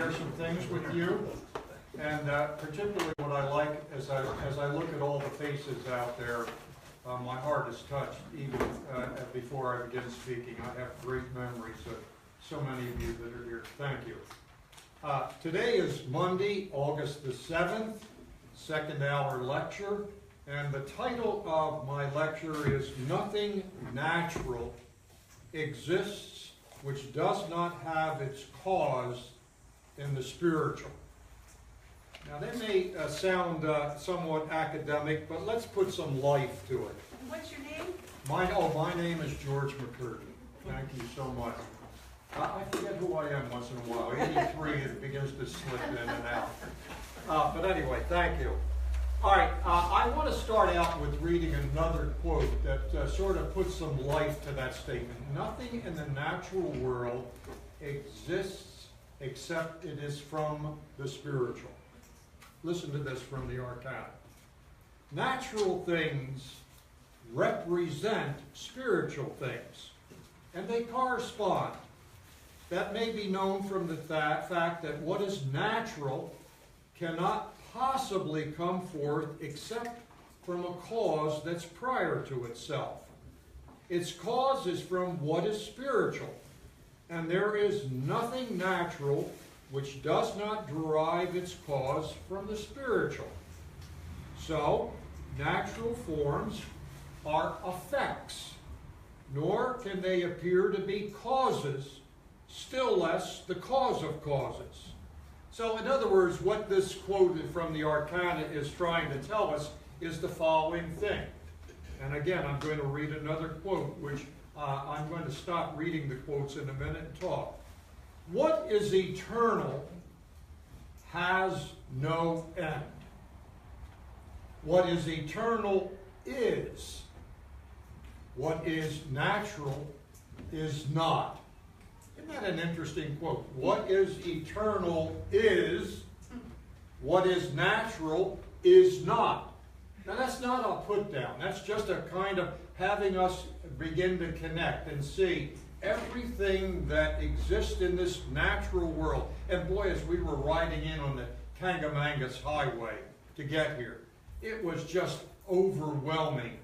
share some things with you. And particularly what I like as I look at all the faces out there, my heart is touched even before I begin speaking. I have great memories of so many of you that are here. Thank you. Today is Monday, August the 7th, second hour lecture. And the title of my lecture is Nothing Natural Exists Which Does Not Have Its Cause in the Spiritual. Now that may sound somewhat academic, but let's put some life to it. What's your name? My name is George McCurdy. Thank you so much. I forget who I am once in a while. 83, it begins to slip in and out. But anyway, thank you. All right, I want to start out with reading another quote that sort of puts some life to that statement. Nothing in the natural world exists except it is from the spiritual. Listen to this from the Arcana. Natural things represent spiritual things, and they correspond. That may be known from the fact that what is natural cannot possibly come forth except from a cause that's prior to itself. Its cause is from what is spiritual, and there is nothing natural which does not derive its cause from the spiritual. So, natural forms are effects, nor can they appear to be causes, still less the cause of causes. So, in other words, what this quote from the Arcana is trying to tell us is the following thing. And again, I'm going to read another quote, which I'm going to stop reading the quotes in a minute and talk. What is eternal has no end. What is eternal is. What is natural is not. Isn't that an interesting quote? What is eternal is, what is natural is not. Now that's not a put down. That's just a kind of having us begin to connect and see everything that exists in this natural world. And boy, as we were riding in on the Kangamangas Highway to get here, it was just overwhelming.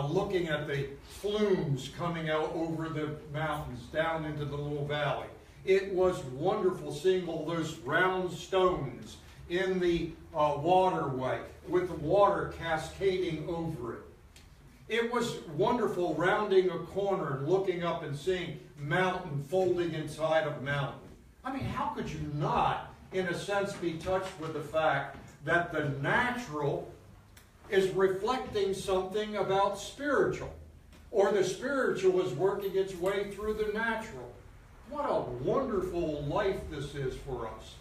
Looking at the flumes coming out over the mountains down into the little valley. It was wonderful seeing all those round stones in the waterway with the water cascading over it. It was wonderful rounding a corner and looking up and seeing mountain folding inside of mountain. I mean, how could you not, in a sense, be touched with the fact that the natural is reflecting something about spiritual, or the spiritual is working its way through the natural? What a wonderful life this is for us.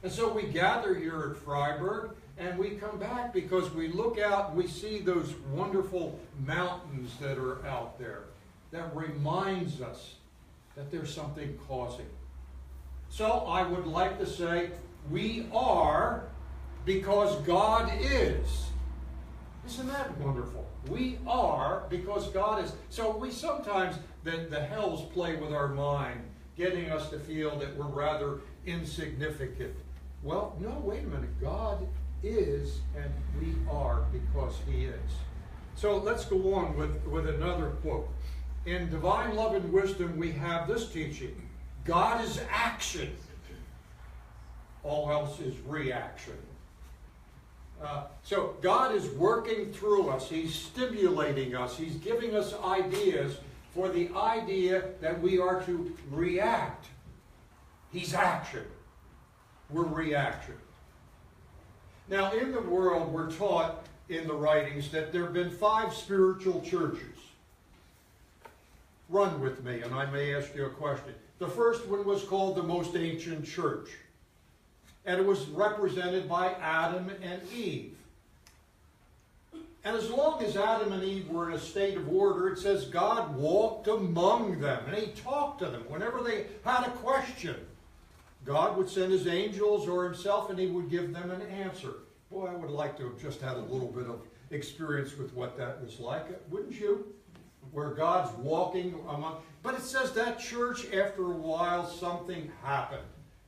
And so we gather here at Fryeburg, and we come back because we look out and we see those wonderful mountains that are out there. That reminds us that there's something causing. So I would like to say we are because God is. Isn't that wonderful? We are because God is. So we sometimes, the hells play with our mind, getting us to feel that we're rather insignificant. Well, no, wait a minute. God is and we are because He is. So let's go on with another quote. In Divine Love and Wisdom, we have this teaching. God is action. All else is reaction. So God is working through us. He's stimulating us. He's giving us ideas for the idea that we are to react. He's action. We're reaction. Now, in the world, we're taught in the writings that there have been 5 spiritual churches. Run with me, and I may ask you a question. The first one was called the most ancient church. And it was represented by Adam and Eve. And as long as Adam and Eve were in a state of order, it says God walked among them. And He talked to them. Whenever they had a question, God would send His angels or Himself, and He would give them an answer. Boy, I would like to have just had a little bit of experience with what that was like. Wouldn't you? Where God's walking among. But it says that church, after a while, something happened.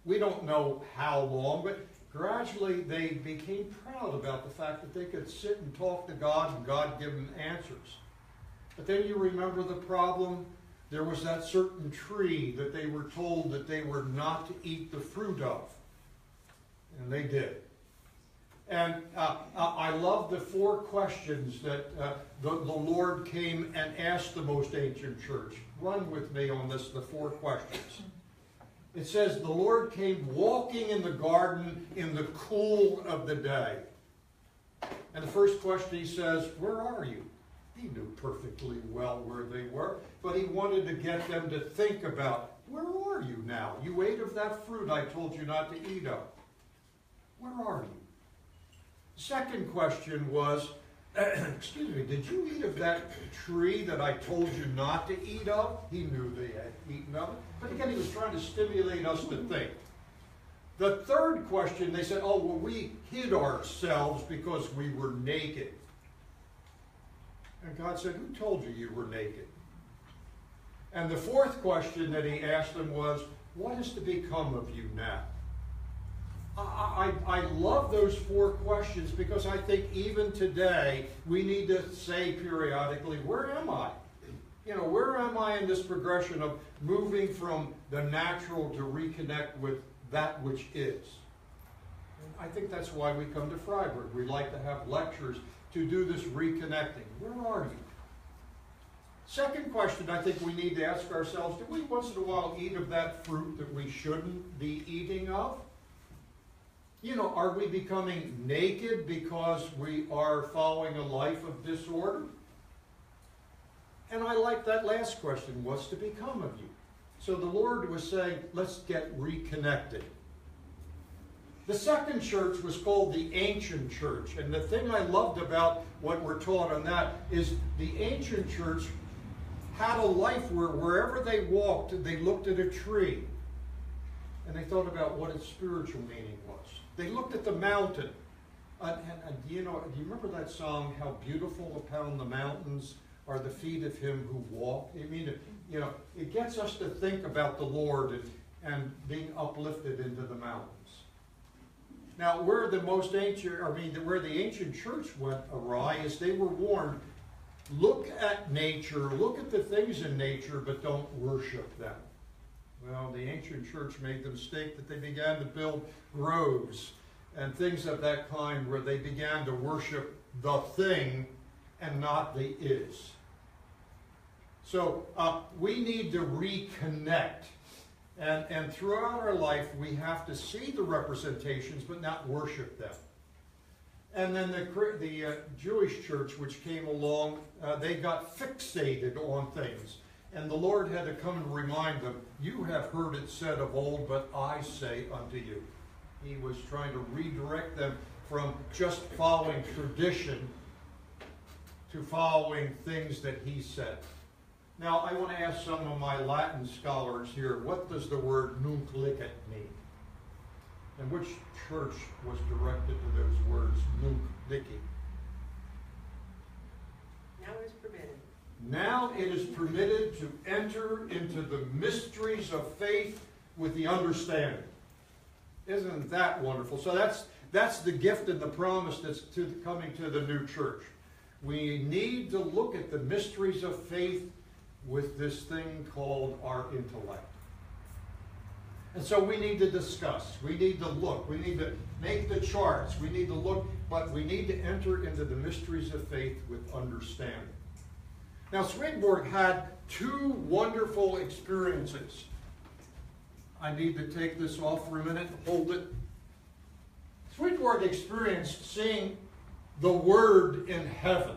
We don't know how long, but gradually they became proud about the fact that they could sit and talk to God and God give them answers. But then you remember the problem. There was that certain tree that they were told that they were not to eat the fruit of. And they did. And I love the 4 questions that the Lord came and asked the most ancient church. Run with me on this, the 4 questions. It says, the Lord came walking in the garden in the cool of the day. And the first question he says, where are you? He knew perfectly well where they were, but he wanted to get them to think about, where are you now? You ate of that fruit I told you not to eat of. Where are you? Second question was, excuse me, did you eat of that tree that I told you not to eat of? He knew they had eaten of it. But again, he was trying to stimulate us to think. The third question, they said, oh, well, we hid ourselves because we were naked. And God said, who told you you were naked? And the fourth question that he asked them was, what is to become of you now? I love those 4 questions because I think even today we need to say periodically, where am I? You know, where am I in this progression of moving from the natural to reconnect with that which is? And I think that's why we come to Fryeburg. We like to have lectures to do this reconnecting. Where are you? Second question I think we need to ask ourselves, do we once in a while eat of that fruit that we shouldn't be eating of? You know, are we becoming naked because we are following a life of disorder? And I like that last question, what's to become of you? So the Lord was saying, let's get reconnected. The second church was called the ancient church. And the thing I loved about what we're taught on that is the ancient church had a life where wherever they walked, they looked at a tree. And they thought about what its spiritual meaning was. They looked at the mountain. And do you remember that song, how beautiful upon the mountains are the feet of him who walked? I mean, you know, it gets us to think about the Lord and being uplifted into the mountains. Now, where the ancient church went awry is they were warned, look at nature, look at the things in nature, but don't worship them. Well, the ancient church made the mistake that they began to build groves and things of that kind where they began to worship the thing and not the is. So we need to reconnect. And throughout our life, we have to see the representations but not worship them. And then the Jewish church, which came along, they got fixated on things. And the Lord had to come and remind them, you have heard it said of old, but I say unto you. He was trying to redirect them from just following tradition to following things that he said. Now, I want to ask some of my Latin scholars here, what does the word nunc licet mean? And which church was directed to those words, nunc licet? Now it is permitted. Now it is permitted to enter into the mysteries of faith with the understanding. Isn't that wonderful? So that's the gift and the promise that's coming to the new church. We need to look at the mysteries of faith with this thing called our intellect. And so we need to discuss, we need to look, we need to make the charts, we need to look, but we need to enter into the mysteries of faith with understanding. Now, Swedenborg had 2 wonderful experiences. I need to take this off for a minute, hold it. Swedenborg experienced seeing the Word in heaven.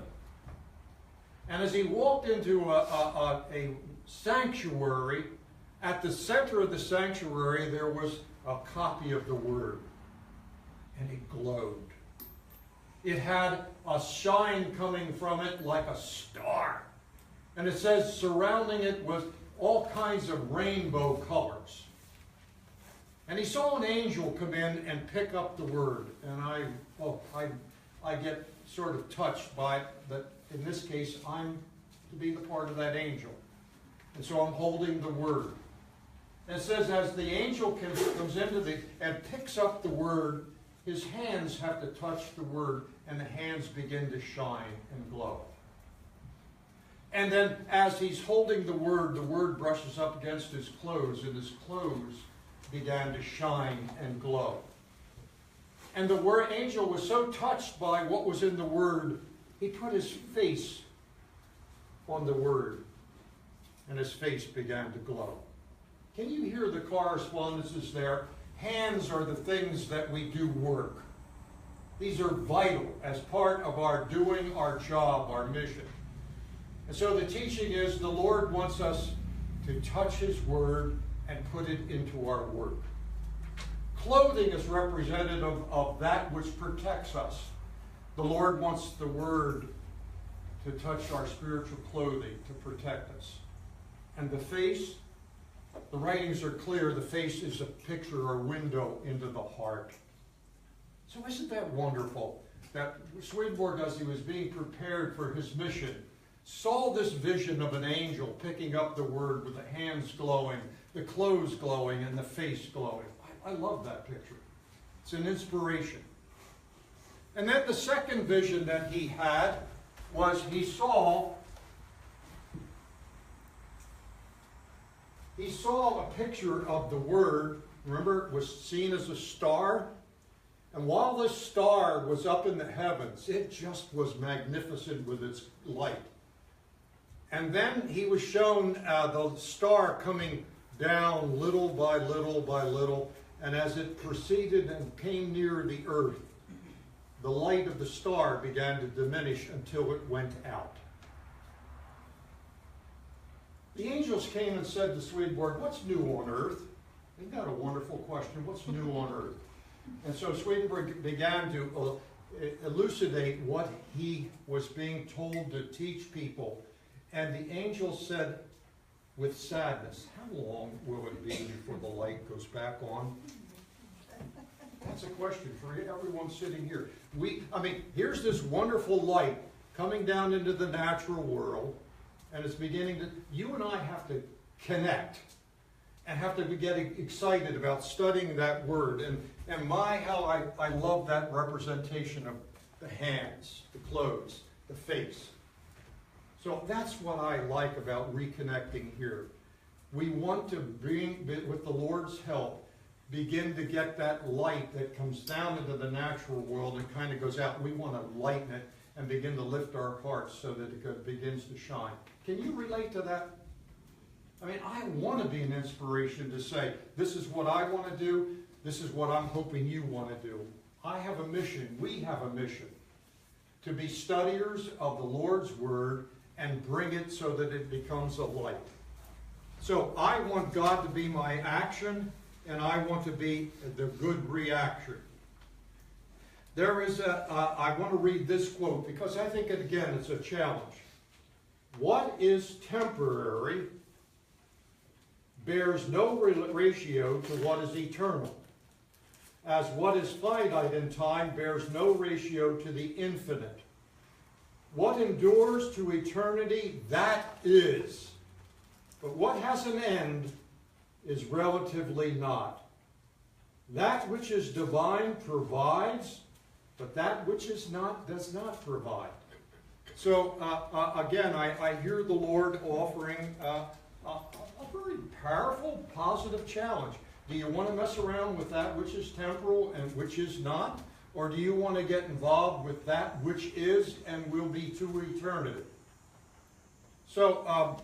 And as he walked into a sanctuary, at the center of the sanctuary there was a copy of the Word. And it glowed. It had a shine coming from it like a star. And it says surrounding it was all kinds of rainbow colors. And he saw an angel come in and pick up the Word. And I get sort of touched by that. In this case, I'm to be the part of that angel. And so I'm holding the Word. And it says, as the angel comes into and picks up the word, his hands have to touch the word, and the hands begin to shine and glow. And then as he's holding the word brushes up against his clothes, and his clothes began to shine and glow. And the angel was so touched by what was in the word, he put his face on the word, and his face began to glow. Can you hear the correspondences there? Hands are the things that we do work. These are vital as part of our doing our job, our mission. And so the teaching is the Lord wants us to touch his word and put it into our work. Clothing is representative of that which protects us. The Lord wants the word to touch our spiritual clothing to protect us. And the face, the writings are clear. The face is a picture or window into the heart. So isn't that wonderful that Swedenborg, as he was being prepared for his mission, saw this vision of an angel picking up the word with the hands glowing, the clothes glowing, and the face glowing. I love that picture. It's an inspiration. And then the second vision that he had was he saw a picture of the word. Remember, it was seen as a star. And while this star was up in the heavens, it just was magnificent with its light. And then he was shown the star coming down little by little by little. And as it proceeded and came near the earth, the light of the star began to diminish until it went out. The angels came and said to Swedenborg, "What's new on earth?" Isn't that a wonderful question? What's new on earth? And so Swedenborg began to elucidate what he was being told to teach people. And the angel said with sadness, "How long will it be before the light goes back on?" That's a question for everyone sitting here. Here's this wonderful light coming down into the natural world, and it's beginning to, you and I have to connect and have to get excited about studying that word. And how I love that representation of the hands, the clothes, the face. So that's what I like about reconnecting here. We want to bring, with the Lord's help, begin to get that light that comes down into the natural world and kind of goes out. We want to lighten it and begin to lift our hearts so that it begins to shine. Can you relate to that? I want to be an inspiration to say, this is what I want to do. This is what I'm hoping you want to do. I have a mission. We have a mission to be studiers of the Lord's Word and bring it so that it becomes a light. So I want God to be my action, and I want to be the good reaction. I want to read this quote because I think, again, it's a challenge. What is temporary bears no ratio to what is eternal, as what is finite in time bears no ratio to the infinite. What endures to eternity, that is. But what has an end is relatively not. That which is divine provides, but that which is not does not provide. So again, I hear the Lord offering a very powerful, positive challenge. Do you want to mess around with that which is temporal and which is not? Or do you want to get involved with that which is and will be to eternity? So,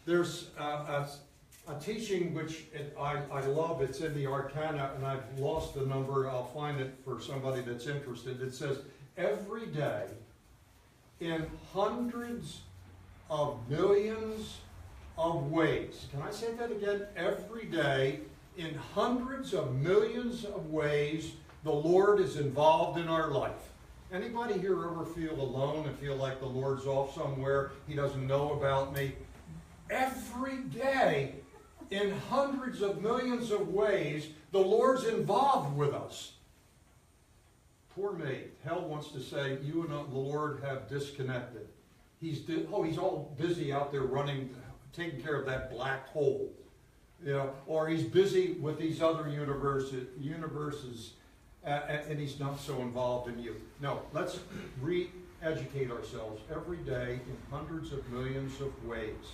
there's a teaching which I love. It's in the Arcana, and I've lost the number. I'll find it for somebody that's interested. It says, every day, in hundreds of millions of ways. Can I say that again? Every day, in hundreds of millions of ways, the Lord is involved in our life. Anybody here ever feel alone and feel like the Lord's off somewhere? He doesn't know about me. Every day, in hundreds of millions of ways, the Lord's involved with us. Poor me. Hell wants to say, you and the Lord have disconnected. He's all busy out there running taking care of that black hole, you know, or he's busy with these other universes, and he's not so involved in you. No, let's re-educate ourselves every day in hundreds of millions of ways.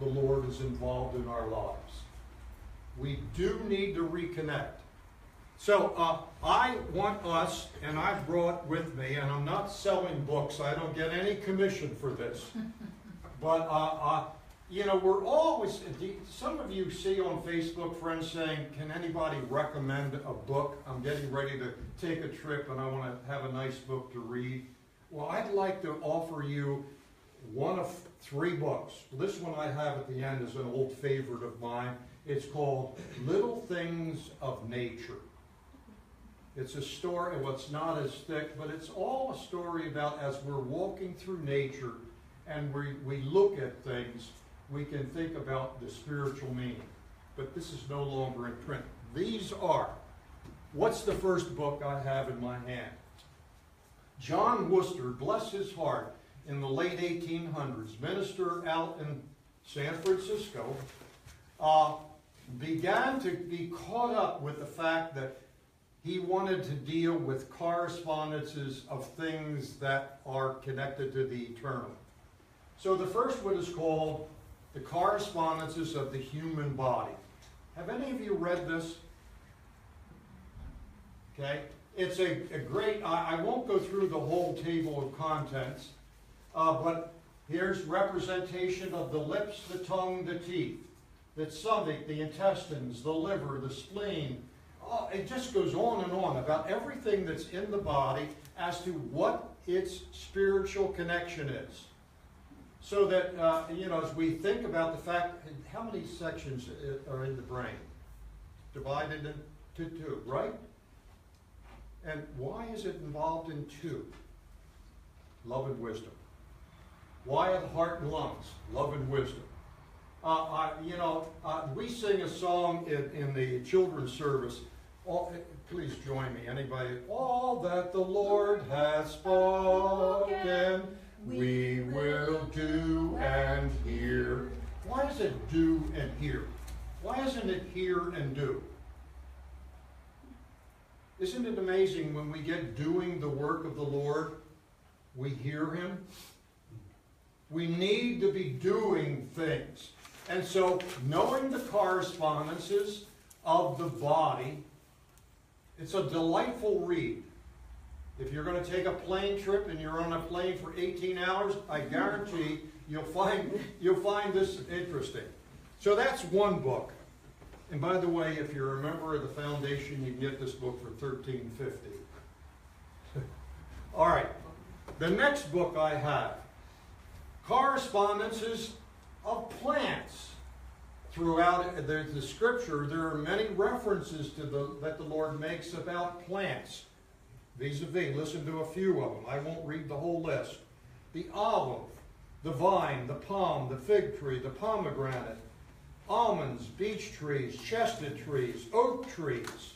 The Lord is involved in our lives. We do need to reconnect. So I want us, and I've brought with me, and I'm not selling books, I don't get any commission for this, but you know, we're always, some of you see on Facebook friends saying, can anybody recommend a book? I'm getting ready to take a trip and I want to have a nice book to read. Well, I'd like to offer you one of 3 books. This one I have at the end is an old favorite of mine. It's called Little Things of Nature. It's a story, well, it's not as thick, but it's all a story about as we're walking through nature and we look at things, we can think about the spiritual meaning. But this is no longer in print. These are, what's the first book I have in my hand? John Worcester, bless his heart, in the late 1800s, minister out in San Francisco, began to be caught up with the fact that he wanted to deal with correspondences of things that are connected to the eternal. So the first one is called The Correspondences of the Human Body. Have any of you read this? Okay. It's a great, I won't go through the whole table of contents, but here's representation of the lips, the tongue, the teeth, the stomach, the intestines, the liver, the spleen. Oh, it just goes on and on about everything that's in the body as to what its spiritual connection is. So that, you know, as we think about the fact, how many sections are in the brain? Divided into 2, right? And why is it involved in 2? Love and wisdom. Why are the heart and lungs? Love and wisdom. You know, we sing a song in the children's service. Please join me, anybody. All that the Lord has spoken, we will do and hear. Why is it do and hear? Why isn't it hear and do? Isn't it amazing when we get doing the work of the Lord, we hear Him? We need to be doing things. And so, knowing the correspondences of the body, it's a delightful read. If you're going to take a plane trip and you're on a plane for 18 hours, I guarantee you'll find this interesting. So that's one book. And by the way, if you're a member of the foundation, you can get this book for $13.50. All right. The next book I have, Correspondences of Plants. Throughout the scripture, there are many references to that the Lord makes about plants. Vis-a-vis, listen to a few of them. I won't read the whole list. The olive, the vine, the palm, the fig tree, the pomegranate, almonds, beech trees, chestnut trees, oak trees.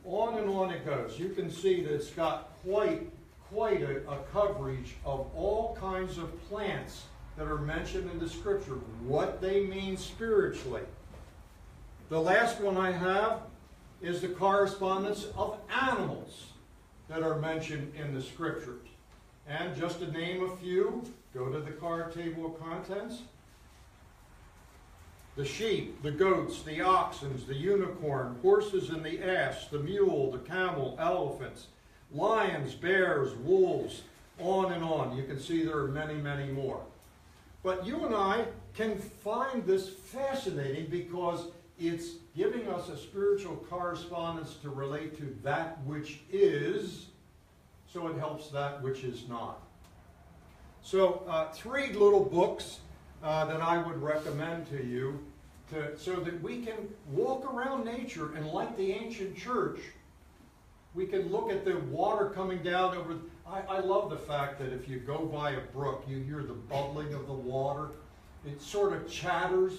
On and on it goes. You can see that it's got quite a coverage of all kinds of plants that are mentioned in the scripture, what they mean spiritually. The last one I have is the correspondence of animals that are mentioned in the scriptures. And just to name a few, go to the card table of contents. The sheep, the goats, the oxen, the unicorn, horses and the ass, the mule, the camel, elephants, lions, bears, wolves, on and on. You can see there are many, many more. But you and I can find this fascinating because it's giving us a spiritual correspondence to relate to that which is, so it helps that which is not. So 3 little books that I would recommend to you so that we can walk around nature, and like the ancient church, we can look at the water coming down over. I love the fact that if you go by a brook, you hear the bubbling of the water. It sort of chatters.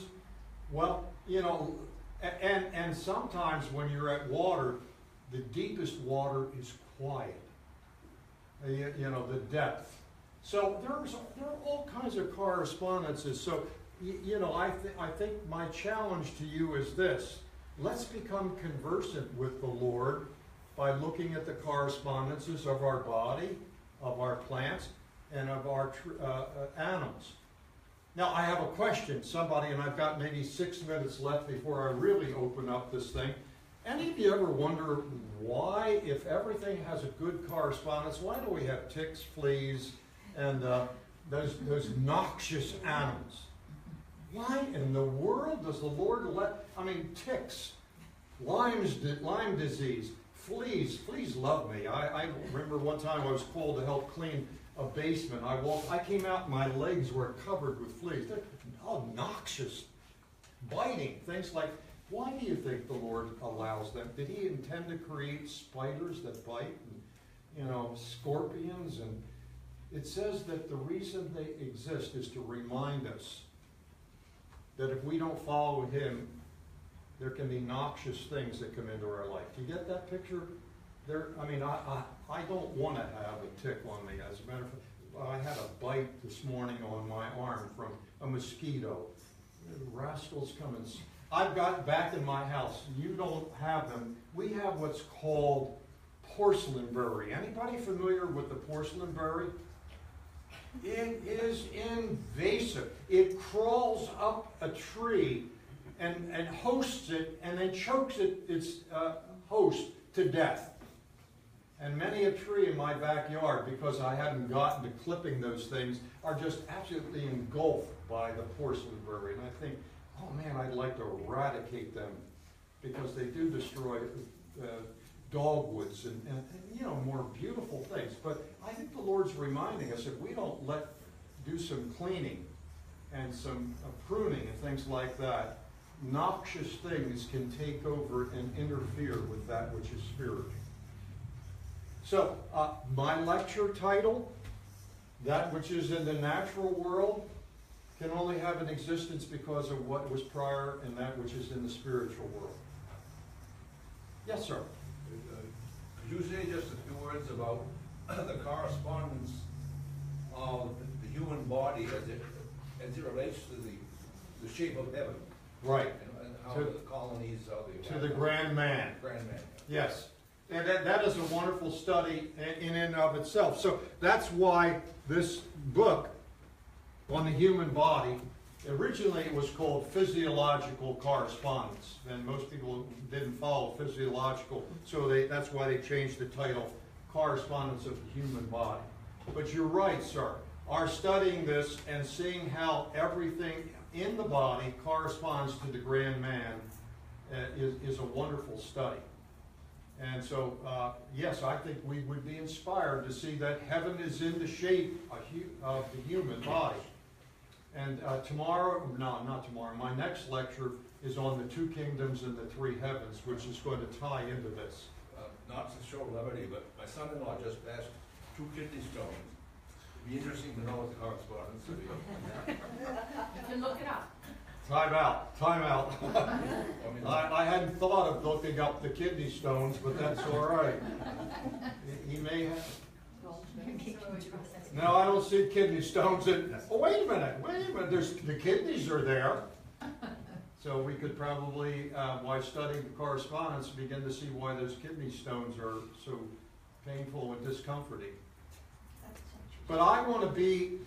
Well, you know, and sometimes when you're at water, the deepest water is quiet. You know, the depth. So there are all kinds of correspondences. So I think my challenge to you is this. Let's become conversant with the Lord by looking at the correspondences of our body, of our plants, and of our animals. Now, I have a question. Somebody, and I've got maybe 6 minutes left before I really open up this thing. Any of you ever wonder why, if everything has a good correspondence, why do we have ticks, fleas, and those noxious animals? Why in the world does the Lord ticks, Lyme disease, fleas. Fleas love me. I remember one time I was called to help clean a basement. I came out and my legs were covered with fleas. They're all noxious, biting, things like, why do you think the Lord allows them? Did he intend to create spiders that bite and, scorpions? And it says that the reason they exist is to remind us that if we don't follow him, there can be noxious things that come into our life. Do you get that picture? I don't want to have a tick on me. As a matter of fact, I had a bite this morning on my arm from a mosquito. The rascals come and... I've got back in my house, you don't have them. We have what's called porcelain berry. Anybody familiar with the porcelain berry? It is invasive. It crawls up a tree and hosts it and then chokes its host to death. And many a tree in my backyard, because I hadn't gotten to clipping those things, are just absolutely engulfed by the porcelain berry. And I think, oh man, I'd like to eradicate them because they do destroy dogwoods and more beautiful things. But I think the Lord's reminding us if we don't do some cleaning and some pruning and things like that, noxious things can take over and interfere with that which is spiritual. So, my lecture title, That Which Is in the Natural World, can only have an existence because of what was prior and that which is in the spiritual world. Yes, sir? Could you say just a few words about the correspondence of the human body as it relates to the shape of heaven? Right. And how the colonies are to the grand man. Grand man. Yes. And that is a wonderful study in and of itself. So that's why this book on the human body, originally it was called Physiological Correspondence. And most people didn't follow physiological, so that's why they changed the title, Correspondence of the Human Body. But you're right, sir. Our studying this and seeing how everything in the body corresponds to the grand man is a wonderful study. And so, yes, I think we would be inspired to see that heaven is in the shape of the human body. And not tomorrow, my next lecture is on the 2 kingdoms and the 3 heavens, which is going to tie into this. Not to show levity, but my son-in-law just passed 2 kidney stones. It'd be interesting to know what the correspondence would be. You can look it up. Time out. I hadn't thought of looking up the kidney stones, but that's all right. He may have. No, I don't see kidney stones. Wait a minute. The kidneys are there. So we could probably, while studying the correspondence, begin to see why those kidney stones are so painful and discomforting. But I want to be,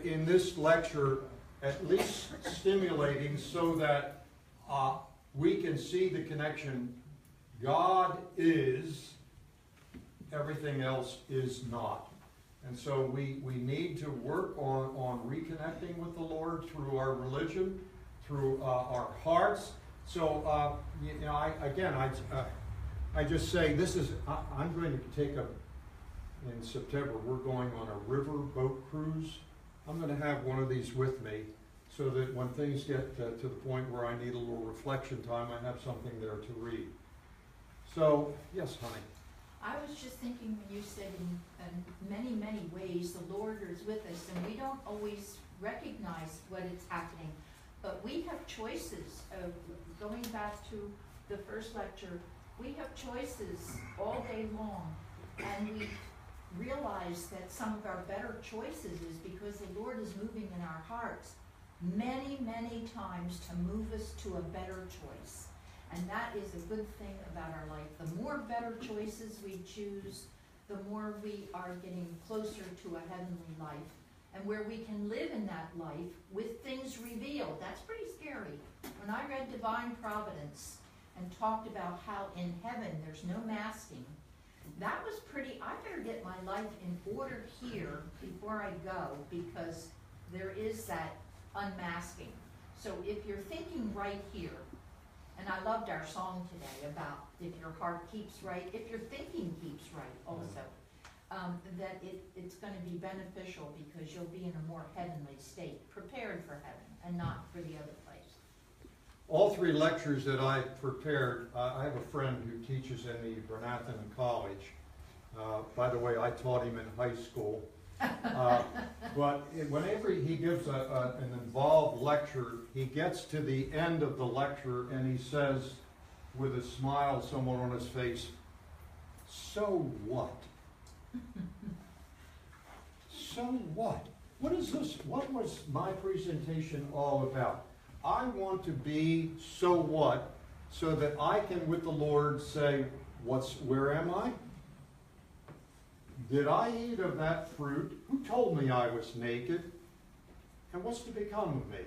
in this lecture, at least stimulating so that we can see the connection. God is, everything else is not. And so we need to work on reconnecting with the Lord through our religion, through our hearts. So, I just say this is, I'm going to take in September, we're going on a river boat cruise. I'm going to have one of these with me so that when things get to the point where I need a little reflection time, I have something there to read. So, yes, honey. I was just thinking when you said in many, many ways the Lord is with us, and we don't always recognize what is happening, but we have choices. Going back to the first lecture, we have choices all day long, and we realize that some of our better choices is because the Lord is moving in our hearts. many, many times to move us to a better choice. And that is a good thing about our life. The more better choices we choose, the more we are getting closer to a heavenly life, and where we can live in that life with things revealed. That's pretty scary. When I read Divine Providence and talked about how in heaven there's no masking, that was pretty, I better get my life in order here before I go, because there is that unmasking. So if you're thinking right here, and I loved our song today about if your heart keeps right, if your thinking keeps right also, that it's going to be beneficial because you'll be in a more heavenly state, prepared for heaven and not for the other place. All 3 lectures that I prepared, I have a friend who teaches in the Bernathen College. By the way, I taught him in high school. But whenever he gives an involved lecture, he gets to the end of the lecture and he says, with a smile somewhat on his face, "So what?" So what? What is this? What was my presentation all about? I want to be so what, so that I can with the Lord say, where am I? Did I eat of that fruit? Who told me I was naked? And what's to become of me?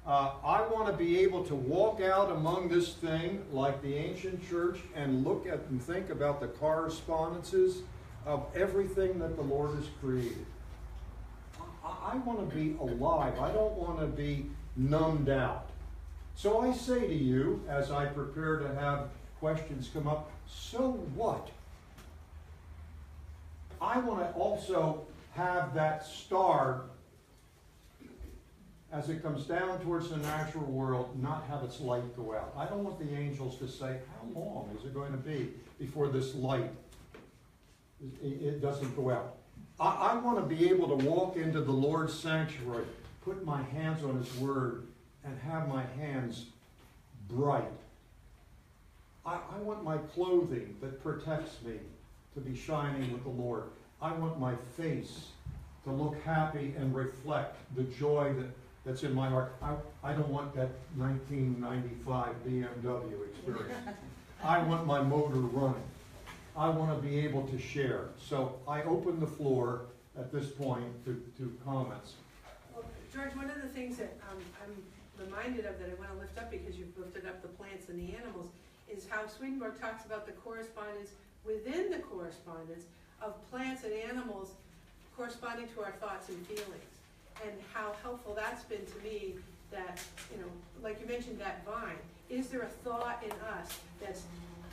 I want to be able to walk out among this thing like the ancient church and look at and think about the correspondences of everything that the Lord has created. I want to be alive. I don't want to be numbed out. So I say to you, as I prepare to have questions come up, so what? I want to also have that star, as it comes down towards the natural world, not have its light go out. I don't want the angels to say, how long is it going to be before this light, it doesn't go out. I want to be able to walk into the Lord's sanctuary, put my hands on His Word, and have my hands bright. I want my clothing that protects me to be shining with the Lord. I want my face to look happy and reflect the joy that's in my heart. I don't want that 1995 BMW experience. I want my motor running. I want to be able to share. So I open the floor at this point to comments. Well, George, one of the things that I'm reminded of that I want to lift up, because you've lifted up the plants and the animals, is how Swedenborg talks about the correspondence within the correspondence of plants and animals corresponding to our thoughts and feelings, and how helpful that's been to me. That, like you mentioned, that vine, is there a thought in us that's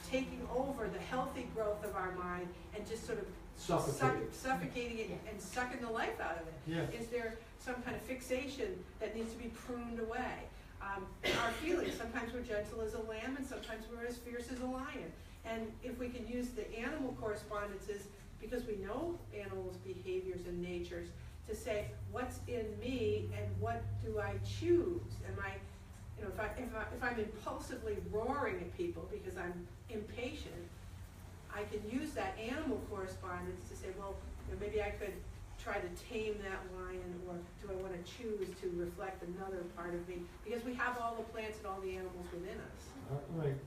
taking over the healthy growth of our mind and just sort of suffocating it and sucking the life out of it? Yeah. Is there some kind of fixation that needs to be pruned away? Our feelings, sometimes we're gentle as a lamb and sometimes we're as fierce as a lion. And if we can use the animal correspondences, because we know animals' behaviors and natures, to say, what's in me and what do I choose? Am I, if I'm impulsively roaring at people because I'm impatient, I can use that animal correspondence to say, well, maybe I could try to tame that lion, or do I want to choose to reflect another part of me? Because we have all the plants and all the animals within us. Right.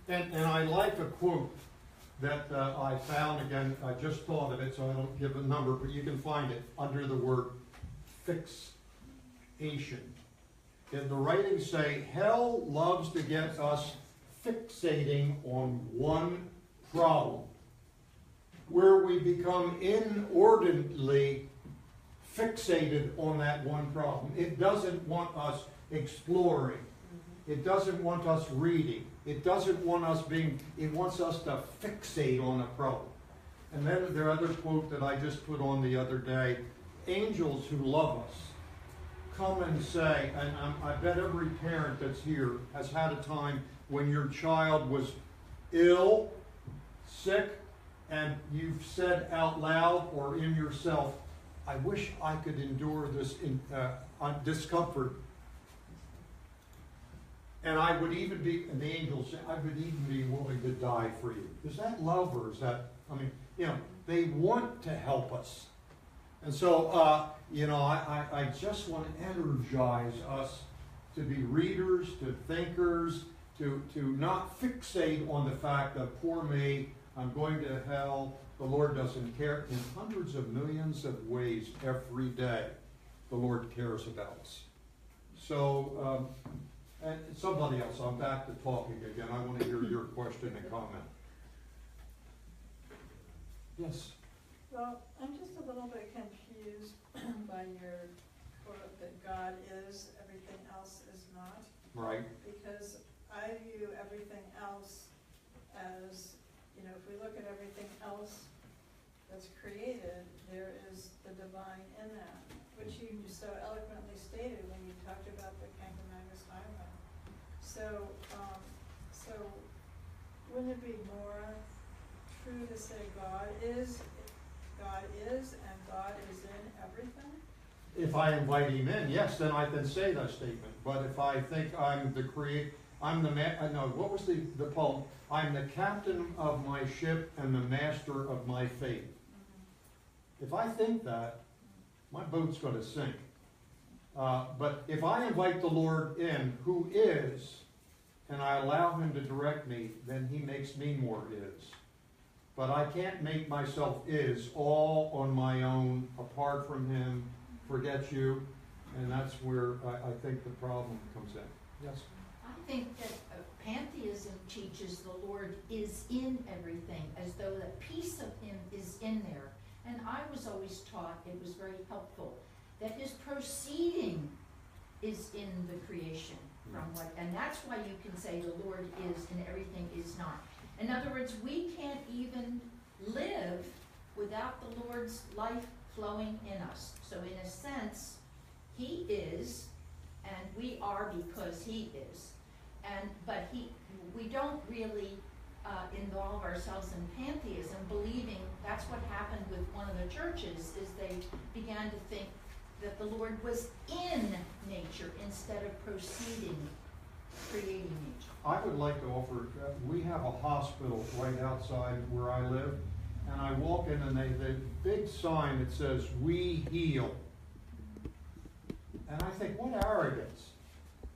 And I like a quote that I found, again, I just thought of it, so I don't give a number, but you can find it under the word fixation. And the writings say, hell loves to get us fixating on one problem, where we become inordinately fixated on that one problem. It doesn't want us exploring. It doesn't want us reading. It doesn't want us it wants us to fixate on a problem. And then the other quote that I just put on the other day, angels who love us come and say, and I bet every parent that's here has had a time when your child was ill, sick, and you've said out loud or in yourself, I wish I could endure this discomfort. And I would even be, and the angels say, I would even be willing to die for you. Is that love, or is that, they want to help us. And so, I just want to energize us to be readers, to thinkers, to not fixate on the fact that poor me, I'm going to hell, the Lord doesn't care. In hundreds of millions of ways every day, the Lord cares about us. So, and somebody else, I'm back to talking again. I want to hear your question and comment. Yes? Well, I'm just a little bit confused by your quote that God is, everything else is not. Right. Because I view everything else as, if we look at everything else that's created, there is the divine in that, which you just so eloquently stated when you talked about the Kankamangas Island. So wouldn't it be more true to say God is, and God is in everything? If I invite him in, yes, then I can say that statement. But if I think I'm the what was the poem? I'm the captain of my ship and the master of my fate. Mm-hmm. If I think that, my boat's going to sink. But if I invite the Lord in, who is, and I allow him to direct me, then he makes me more is. But I can't make myself is all on my own, apart from him, forget you, and that's where I think the problem comes in. Yes? I think that pantheism teaches the Lord is in everything, as though the piece of him is in there. And I was always taught, it was very helpful, that his proceeding is in the creation. And that's why you can say the Lord is and everything is not. In other words, we can't even live without the Lord's life flowing in us. So in a sense, he is, and we are because he is. But we don't really involve ourselves in pantheism, believing that's what happened with one of the churches, is they began to think that the Lord was in nature instead of creating nature. I would like to offer, we have a hospital right outside where I live, and I walk in and the big sign that says, "We heal." And I think, what arrogance.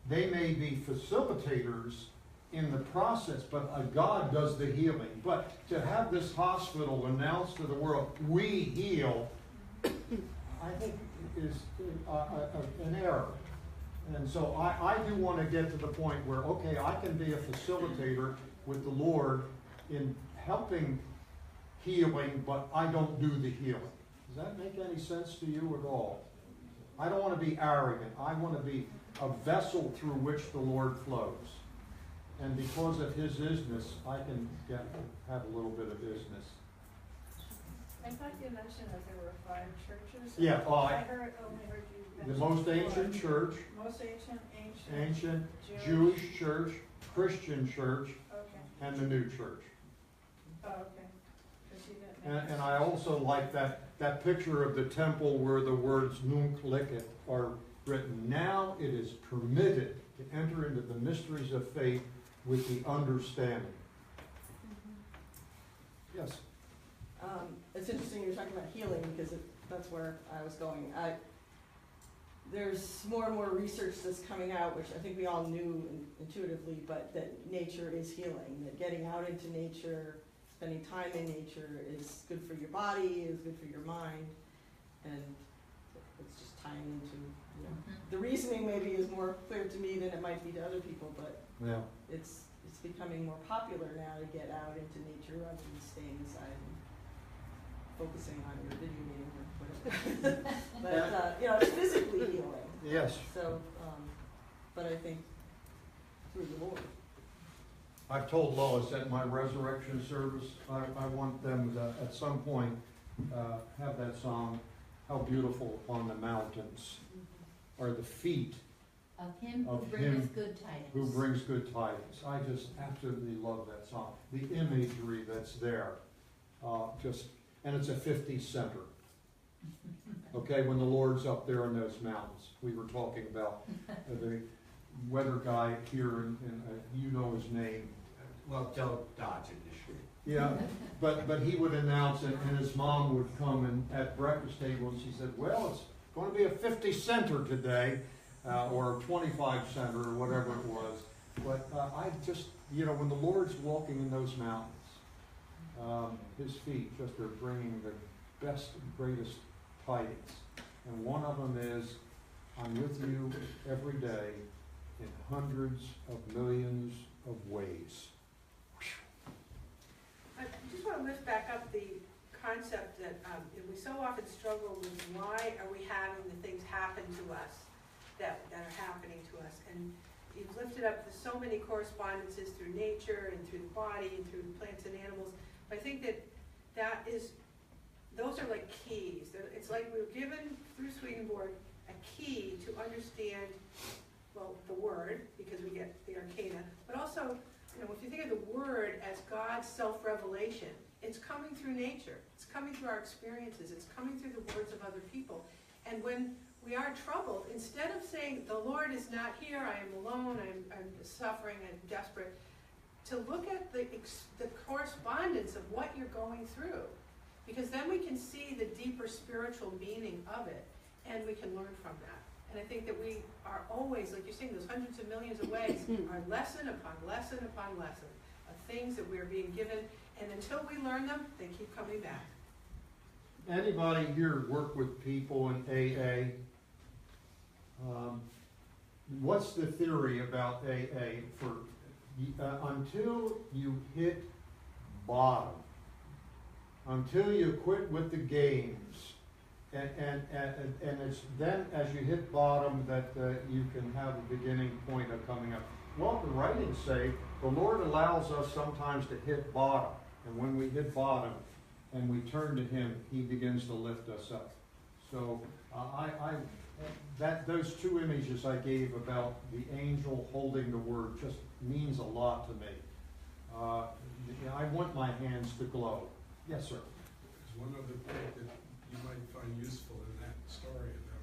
They may be facilitators in the process, but God does the healing. But to have this hospital announce to the world, "We heal," I think is an error. And so I do want to get to the point where, okay, I can be a facilitator with the Lord in helping healing, but I don't do the healing. Does that make any sense to you at all? I don't want to be arrogant. I want to be a vessel through which the Lord flows. And because of his isness, I can have a little bit of isness. I thought you mentioned that there were 5 churches. Yeah, well, I only heard you mention the most ancient 4. church, Most ancient, Jewish church, Christian church, okay. and the new church. Oh, okay. 'Cause you didn't mention And I also like that picture of the temple where the words "Nunc licet" are written. Now it is permitted to enter into the mysteries of faith with the understanding. Yes? It's interesting you're talking about healing, because that's where I was going. There's more and more research that's coming out, which I think we all knew intuitively, but that nature is healing, that getting out into nature, spending time in nature is good for your body, is good for your mind, and it's just tying into, the reasoning maybe is more clear to me than it might be to other people, but Yeah. it's becoming more popular now to get out into nature rather than staying inside and focusing on your video game or whatever. But it's physically healing. Yes. So, but I think through the Lord. I've told Lois at my resurrection service, I want them to, at some point, have that song, "How Beautiful Upon the Mountains Are the Feet Of him who Of bringeth him good tidings. who brings good tidings." I just absolutely love that song. The imagery that's there, and it's a 50 center. Okay, when the Lord's up there in those mountains. We were talking about the weather guy here, and you know his name. Well, don't dodge it this year. Yeah, but he would announce it, and his mom would come and at breakfast table, and she said, well, it's going to be a 50 center today, or a 25 center, or whatever it was. But I just, when the Lord's walking in those mountains, his feet just are bringing the best and greatest tidings. And one of them is, I'm with you every day in hundreds of millions of ways. I just want to lift back up the concept that we so often struggle with why are we having the things happen to us that are happening to us. And you've lifted up so many correspondences through nature and through the body and through the plants and animals. But I think those are like keys. It's like we were given through Swedenborg a key to understand, well, the word, because we get the arcana, but also, if you think of the word as God's self-revelation, it's coming through nature. It's coming through our experiences. It's coming through the words of other people. And when we are troubled, instead of saying, the Lord is not here, I am alone, I'm suffering, I'm desperate, to look at the correspondence of what you're going through. Because then we can see the deeper spiritual meaning of it, and we can learn from that. And I think that we are always, like you're saying, those hundreds of millions of ways are lesson upon lesson upon lesson of things that we are being given. And until we learn them, they keep coming back. Anybody here work with people in AA? What's the theory about AA? Until you hit bottom, until you quit with the games, and it's then as you hit bottom that you can have a beginning point of coming up. Well, the writings say the Lord allows us sometimes to hit bottom, and when we hit bottom and we turn to Him, He begins to lift us up. So those two images I gave about the angel holding the word just means a lot to me. I want my hands to glow. Yes, sir. There's one other point that you might find useful in that story about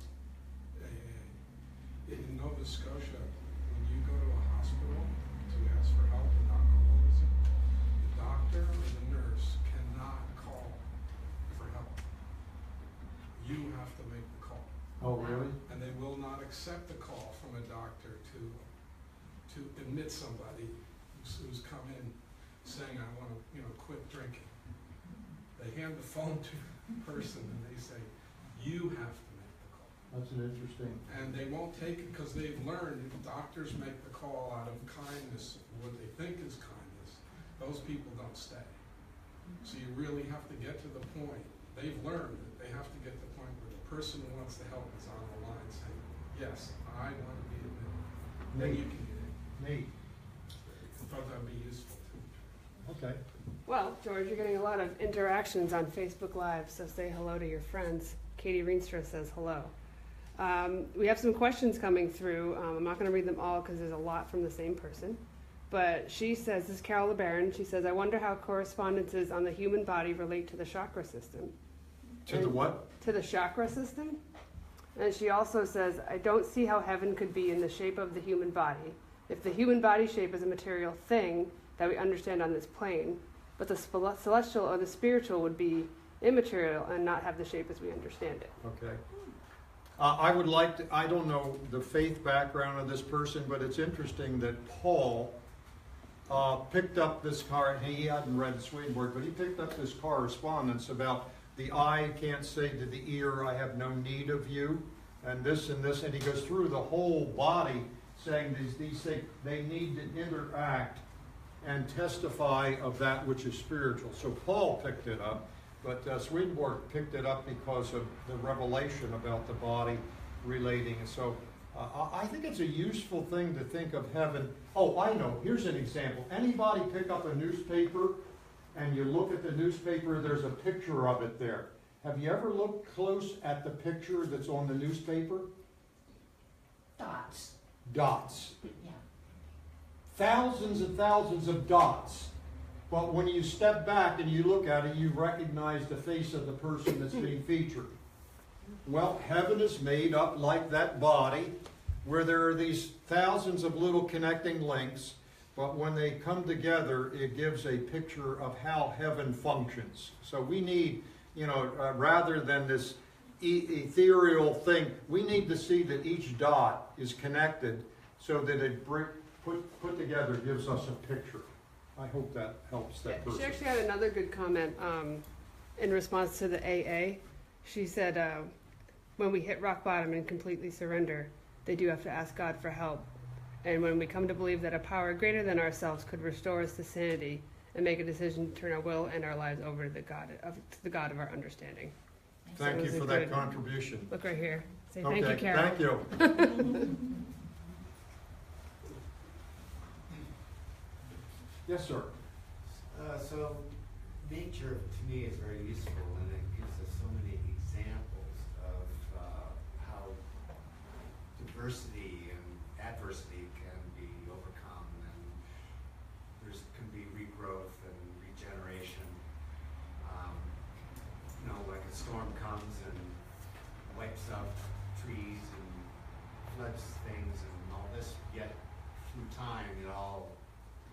AA. In Nova Scotia, when you go to a hospital to ask for help with alcoholism, the doctor or the nurse cannot call for help. You have to make the call. Oh, really? And they will not accept a call from a doctor to admit somebody who's come in saying, I want to quit drinking. They hand the phone to the person and they say, you have to make the call. That's an interesting. And they won't take it because they've learned if doctors make the call out of kindness, what they think is kindness, those people don't stay. So you really have to get to the point. They've learned that they have to get to the point where the person who wants the help is on the line saying, yes, I want to be admitted. Then you can get in. Neat. I thought that would be useful too. Okay. Well, George, you're getting a lot of interactions on Facebook Live, so say hello to your friends. Katie Reenstra says hello. We have some questions coming through. I'm not going to read them all because there's a lot from the same person. But she says, this is Carol LeBaron, she says, I wonder how correspondences on the human body relate to the chakra system. To the what? To the chakra system. And she also says, I don't see how heaven could be in the shape of the human body. If the human body shape is a material thing that we understand on this plane, but the celestial or the spiritual would be immaterial and not have the shape as we understand it. Okay. I would like to, I don't know the faith background of this person, but it's interesting that Paul picked up this he hadn't read Swedenborg, but he picked up this correspondence about the eye can't say to the ear, I have no need of you, and this, and he goes through the whole body saying these things, they need to interact and testify of that which is spiritual. So Paul picked it up, but Swedenborg picked it up because of the revelation about the body relating. So I think it's a useful thing to think of heaven. Oh, I know. Here's an example. Anybody pick up a newspaper and you look at the newspaper, there's a picture of it there. Have you ever looked close at the picture that's on the newspaper? Dots. Dots. Yeah. Thousands and thousands of dots. But when you step back and you look at it, you recognize the face of the person that's being featured. Well, heaven is made up like that body, where there are these thousands of little connecting links but when they come together, it gives a picture of how heaven functions. So we need, rather than this ethereal thing, we need to see that each dot is connected so that it put together gives us a picture. I hope that helps that person. She actually had another good comment in response to the AA. She said, when we hit rock bottom and completely surrender, they do have to ask God for help. And when we come to believe that a power greater than ourselves could restore us to sanity and make a decision to turn our will and our lives over to the God of our understanding. Thank you for that contribution. Look right here. Say thank you, Carol. Thank you. Yes, sir. So nature to me is very useful, and it gives us so many examples of how diversity and adversity can be overcome, and can be regrowth and regeneration. Like a storm comes and wipes out trees and floods things and all this, yet through time it all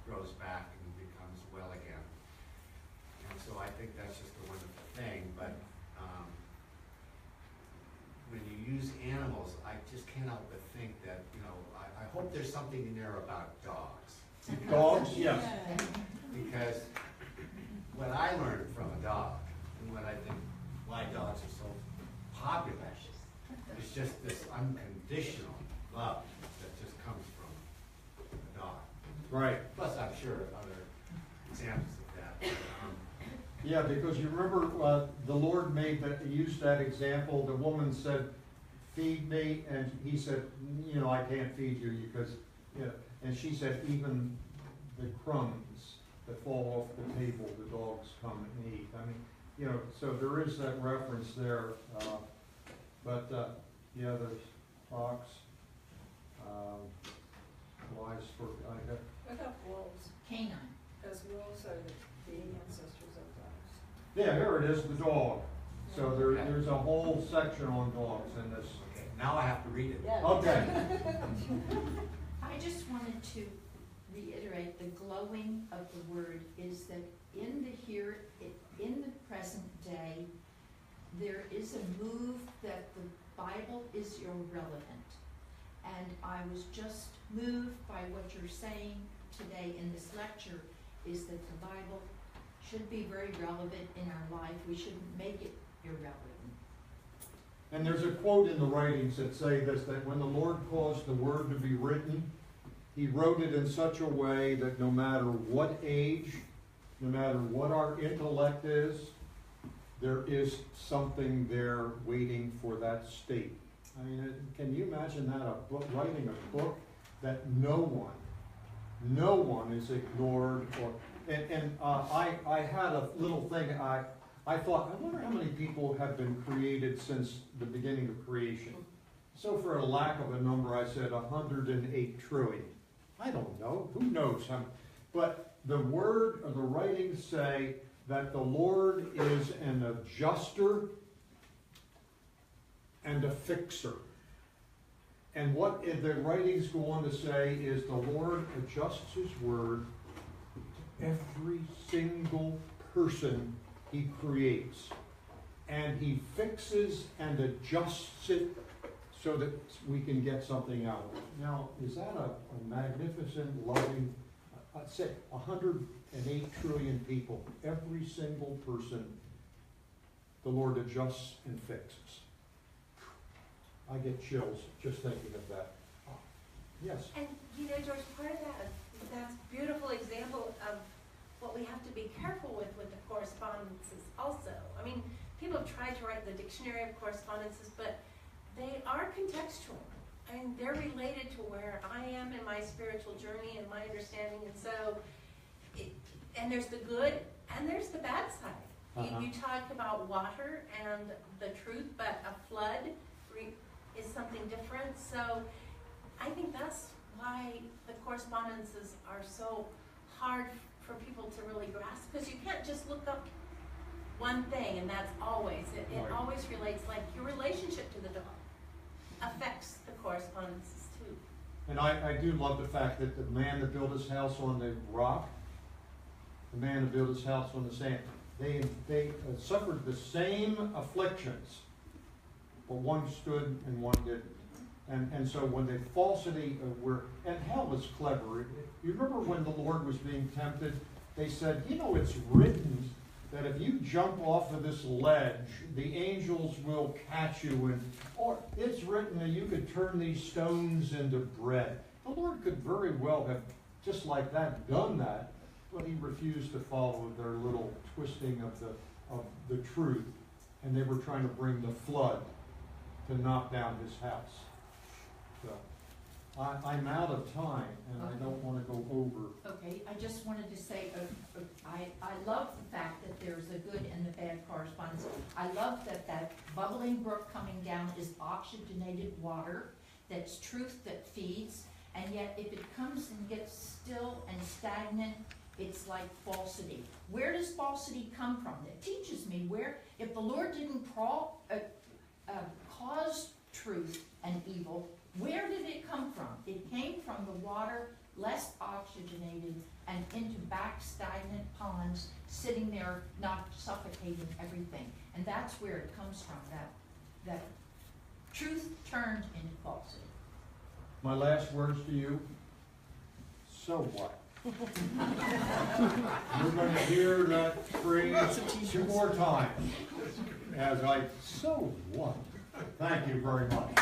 grows back and becomes well again. And so I think that's just a wonderful thing, but when you use animals, I just can't help but think that, I hope there's something in there about dogs. Dogs, yes. Because what I learned from a dog, and what I think why dogs are so popular, is just this unconditional love that just comes from a dog. Right. Plus, I'm sure other examples of that. Yeah, because you remember the Lord used that example. The woman said, "Feed me," and he said, "I can't feed you because," and she said, "Even the crumbs that fall off the table, the dogs come and eat." I mean, so there is that reference there. There's fox, flies for. What about wolves? Canine. Because wolves are the ancestors of dogs. Yeah, here it is, the dog. So there's a whole section on dogs in this. Okay, now I have to read it. Yeah. Okay. I just wanted to reiterate the glowing of the word is that in the present day, there is a move that the Bible is irrelevant. And I was just moved by what you're saying today in this lecture, is that the Bible should be very relevant in our life. We shouldn't make it irrelevant. And there's a quote in the writings that say this, that when the Lord caused the word to be written, he wrote it in such a way that no matter what age, no matter what our intellect is, there is something there waiting for that state. I mean, can you imagine that, writing a book that no one is ignored, I had a little thing, I thought, I wonder how many people have been created since the beginning of creation. So for a lack of a number, I said 108 trillion. I don't know, who knows how many. But the word or the writings say that the Lord is an adjuster and a fixer. And what the writings go on to say is the Lord adjusts his word to every single person he creates. And he fixes and adjusts it so that we can get something out of it. Now, is that a magnificent, loving, I'd say 108 trillion people, every single person the Lord adjusts and fixes. I get chills just thinking of that. Yes? And George, part of that's a beautiful example of what we have to be careful with the correspondences also. I mean, people have tried to write the dictionary of correspondences, but they are contextual. I mean, they're related to where I am in my spiritual journey and my understanding, and so, and there's the good and there's the bad side. You talk about water and the truth, but a flood is something different. So I think that's why the correspondences are so hard for people to really grasp, because you can't just look up one thing and that's always. It always relates, like your relationship to the dog affects the correspondences too. And I do love the fact that the man that built his house on the rock, the man that built his house on the sand, they suffered the same afflictions, but one stood and one didn't. And so when the falsity and hell is clever. You remember when the Lord was being tempted, they said, you know, it's written that if you jump off of this ledge, the angels will catch you, or it's written that you could turn these stones into bread. The Lord could very well have, just like that, done that, but he refused to follow their little twisting of the truth, and they were trying to bring the flood to knock down his house. So, I'm out of time, and I don't want to go over. Okay, I just wanted to say, I love the fact that there's a good and the bad correspondence. I love that bubbling brook coming down is oxygenated water, that's truth that feeds, and yet if it comes and gets still and stagnant, it's like falsity. Where does falsity come from? It teaches me where, if the Lord didn't cause truth and evil, where did it come from? It came from the water, less oxygenated, and into back stagnant ponds, sitting there, not suffocating everything. And that's where it comes from, that truth turned into falsity. My last words to you, so what? You're going to hear that phrase 2 more times as so what? Thank you very much.